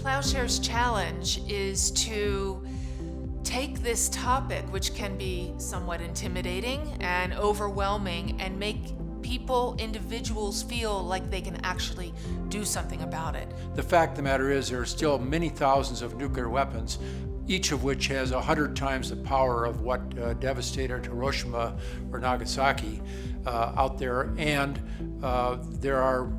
Ploughshares' challenge is to take this topic, which can be somewhat intimidating and overwhelming, and make people, individuals, feel like they can actually do something about it. The fact of the matter is there are still many thousands of nuclear weapons, each of which has 100 times the power of what devastated Hiroshima or Nagasaki out there, and there are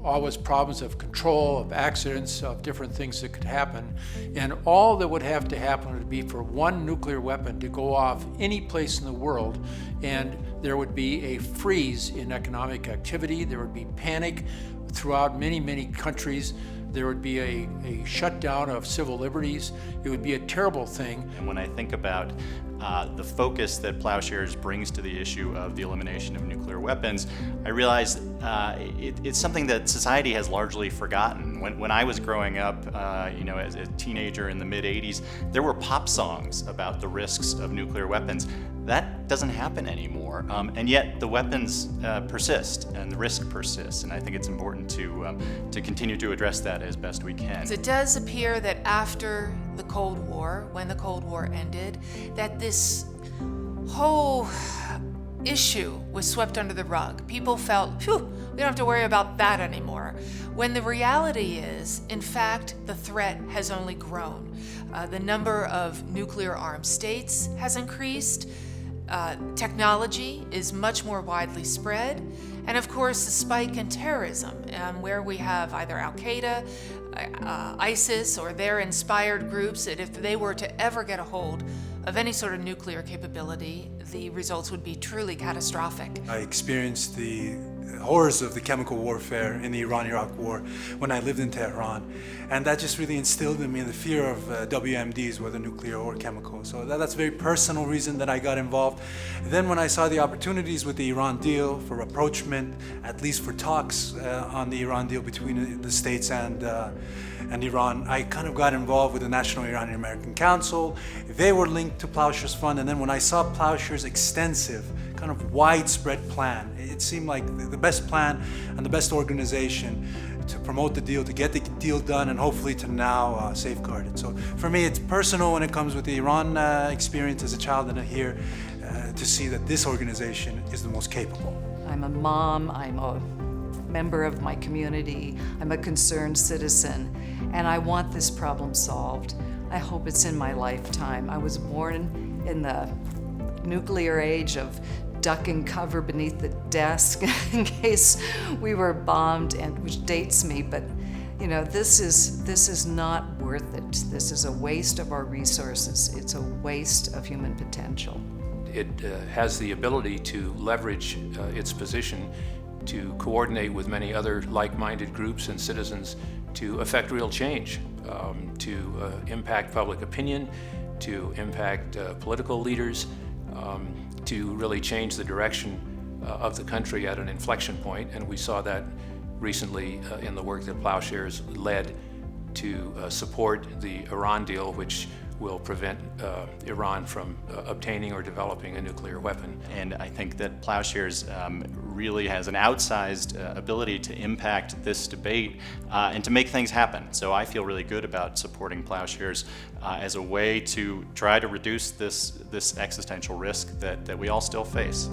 always problems of control, of accidents, of different things that could happen. And all that would have to happen would be for one nuclear weapon to go off any place in the world, and there would be a freeze in economic activity. There would be panic throughout many, many countries. There would be a shutdown of civil liberties. It would be a terrible thing. And when I think about the focus that Ploughshares brings to the issue of the elimination of nuclear weapons, I realize it's something that society has largely forgotten. When I was growing up, as a teenager in the mid-'80s, there were pop songs about the risks of nuclear weapons. That doesn't happen anymore, and yet the weapons persist and the risk persists, and I think it's important to continue to address that as best we can. It does appear that after the Cold War, when the Cold War ended, that this whole issue was swept under the rug. People felt, phew, we don't have to worry about that anymore. When the reality is, in fact, the threat has only grown. The number of nuclear-armed states has increased. Technology is much more widely spread, and of course the spike in terrorism, where we have either Al-Qaeda, ISIS, or their inspired groups, that if they were to ever get a hold of any sort of nuclear capability, the results would be truly catastrophic. I experienced the horrors of the chemical warfare in the Iran-Iraq war when I lived in Tehran, and that just really instilled in me the fear of WMDs, whether nuclear or chemical. So that's a very personal reason that I got involved. Then when I saw the opportunities with the Iran deal for rapprochement, at least for talks on the Iran deal between the States and Iran, I kind of got involved with the National Iranian-American Council. They were linked to Ploughshares Fund, and then when I saw Ploughshares' extensive, kind of widespread plan, it seemed like the best plan and the best organization to promote the deal, to get the deal done, and hopefully to now safeguard it. So for me, it's personal when it comes with the Iran experience as a child, and here to see that this organization is the most capable. I'm a mom, I'm a member of my community, I'm a concerned citizen, and I want this problem solved. I hope it's in my lifetime. I was born in the nuclear age of duck and cover beneath the desk in case we were bombed, and which dates me, but this is not worth it. This is a waste of our resources. It's a waste of human potential. It has the ability to leverage its position to coordinate with many other like-minded groups and citizens to affect real change, to impact public opinion, to impact political leaders, to really change the direction of the country at an inflection point. And we saw that recently in the work that Ploughshares led to support the Iran deal, which will prevent Iran from obtaining or developing a nuclear weapon. And I think that Ploughshares really has an outsized ability to impact this debate and to make things happen. So I feel really good about supporting Ploughshares as a way to try to reduce this existential risk that we all still face.